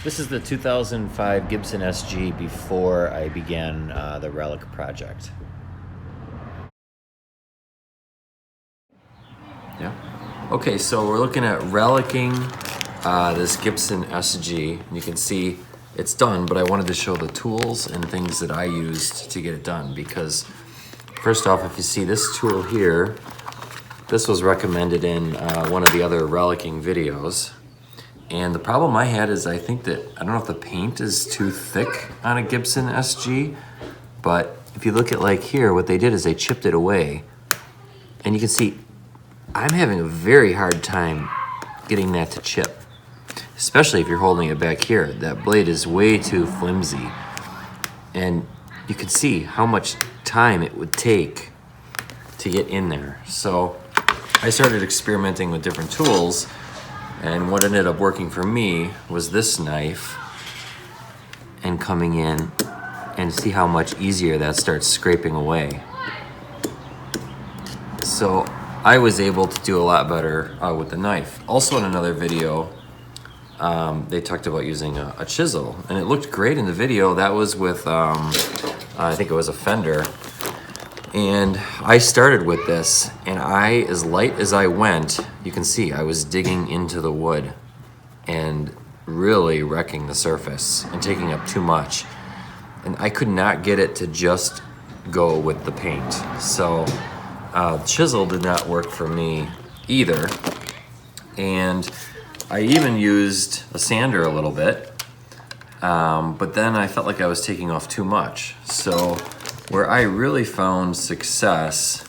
This is the 2005 Gibson SG before I began the Relic project. Yeah. Okay, so we're looking at relicking this Gibson SG. And you can see it's done, but I wanted to show the tools and things that I used to get it done, because first off, if you see this tool here, this was recommended in one of the other relicking videos. And the problem I had is I think that, I don't know if the paint is too thick on a Gibson SG, but if you look at like here, what they did is they chipped it away. And you can see I'm having a very hard time getting that to chip, especially if you're holding it back here. That blade is way too flimsy. And you can see how much time it would take to get in there. So I started experimenting with different tools, and what ended up working for me was this knife, and coming in and see how much easier that starts scraping away. So I was able to do a lot better with the knife. Also in another video, they talked about using a chisel, and it looked great in the video. That was with, I think it was a Fender. And I started with this, and as light as I went, you can see I was digging into the wood and really wrecking the surface and taking up too much. And I could not get it to just go with the paint. So chisel did not work for me either. And I even used a sander a little bit, but then I felt like I was taking off too much. So where I really found success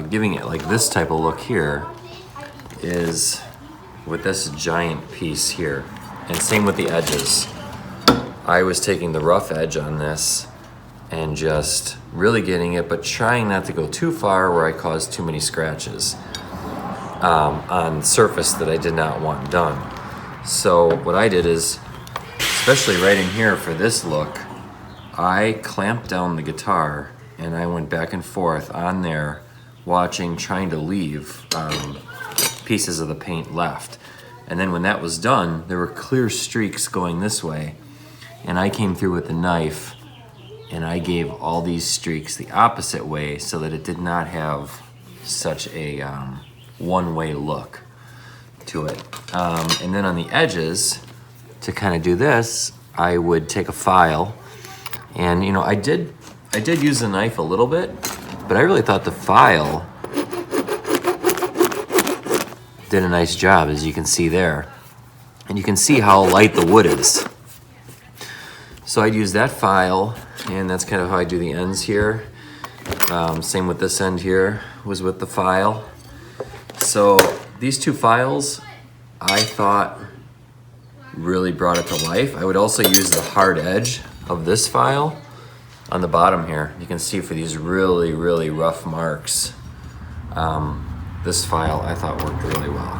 giving it like this type of look here is with this giant piece here. And same with the edges. I was taking the rough edge on this and just really getting it, but trying not to go too far where I caused too many scratches on surface that I did not want done. So what I did is, especially right in here for this look, I clamped down the guitar and I went back and forth on there watching, trying to leave pieces of the paint left. And then when that was done, there were clear streaks going this way, and I came through with the knife and I gave all these streaks the opposite way so that it did not have such a one-way look to it. And then on the edges, to kind of do this, I would take a file. And you know, I did use the knife a little bit, but I really thought the file did a nice job, as you can see there. And you can see how light the wood is. So I'd use that file, and that's kind of how I do the ends here. Same with this end here, was with the file. So these two files, I thought really brought it to life. I would also use the hard edge of this file on the bottom here. You can see for these really, really rough marks, this file I thought worked really well.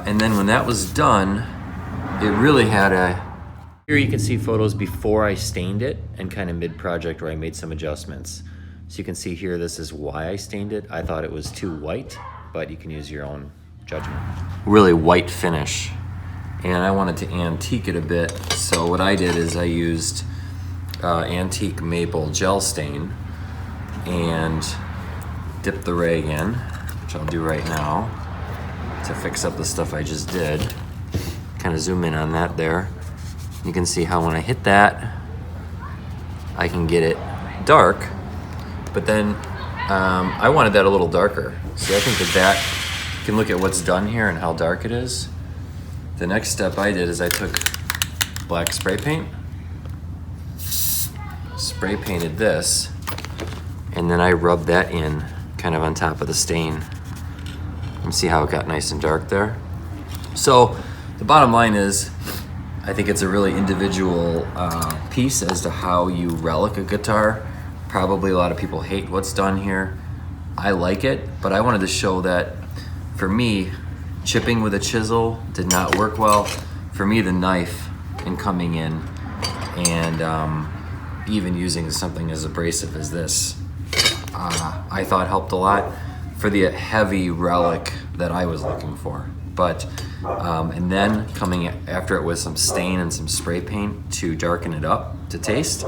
And then when that was done, it really had a... Here you can see photos before I stained it and kind of mid-project where I made some adjustments. So you can see here, this is why I stained it. I thought it was too white, but you can use your own judgment. Really white finish. And I wanted to antique it a bit, so what I did is I used antique maple gel stain and dipped the rag in, which I'll do right now to fix up the stuff I just did. Kind of zoom in on that there. You can see how when I hit that, I can get it dark, but then I wanted that a little darker. So I think that you can look at what's done here and how dark it is. The next step I did is I took black spray paint, spray painted this, and then I rubbed that in kind of on top of the stain. You see how it got nice and dark there? So the bottom line is, I think it's a really individual piece as to how you relic a guitar. Probably a lot of people hate what's done here. I like it, but I wanted to show that for me, chipping with a chisel did not work well. For me, the knife and coming in and even using something as abrasive as this, I thought helped a lot for the heavy relic that I was looking for. but and then coming after it with some stain and some spray paint to darken it up to taste.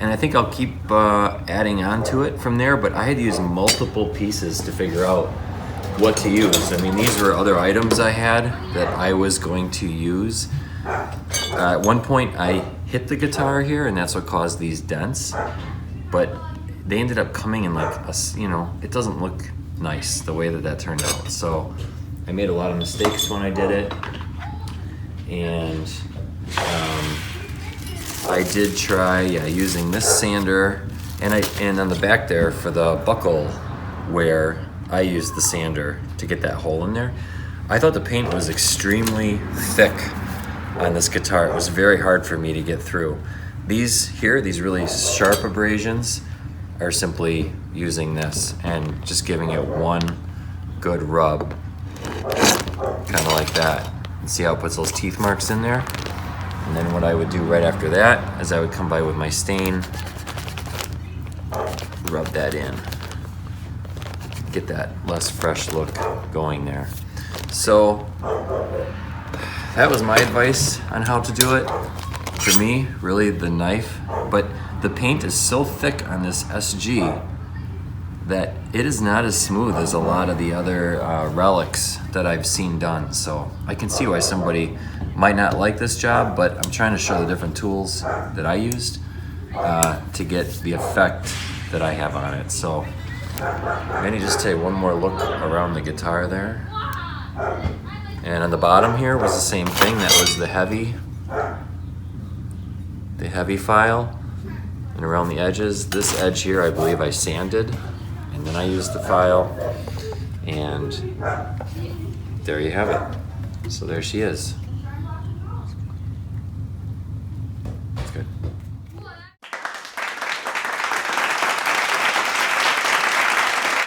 And I think I'll keep adding on to it from there, but I had to use multiple pieces to figure out what to use. I mean, these were other items I had that I was going to use. At one point I hit the guitar here, and that's what caused these dents, but they ended up coming in like a, you know, it doesn't look nice the way that turned out. So I made a lot of mistakes when I did it, and I did try using this sander, and on the back there for the buckle where I used the sander to get that hole in there. I thought the paint was extremely thick on this guitar. It was very hard for me to get through. These here, these really sharp abrasions, are simply using this and just giving it one good rub, kind of like that. And see how it puts those teeth marks in there? And then what I would do right after that is I would come by with my stain, rub that in, get that less fresh look going there. So that was my advice on how to do it. For me, really the knife, but the paint is so thick on this SG that it is not as smooth as a lot of the other relics that I've seen done. So I can see why somebody might not like this job, but I'm trying to show the different tools that I used to get the effect that I have on it. So I'm gonna just take one more look around the guitar there. And on the bottom here was the same thing. That was the heavy file. And around the edges, this edge here I believe I sanded, and then I used the file, and there you have it. So there she is. That's good.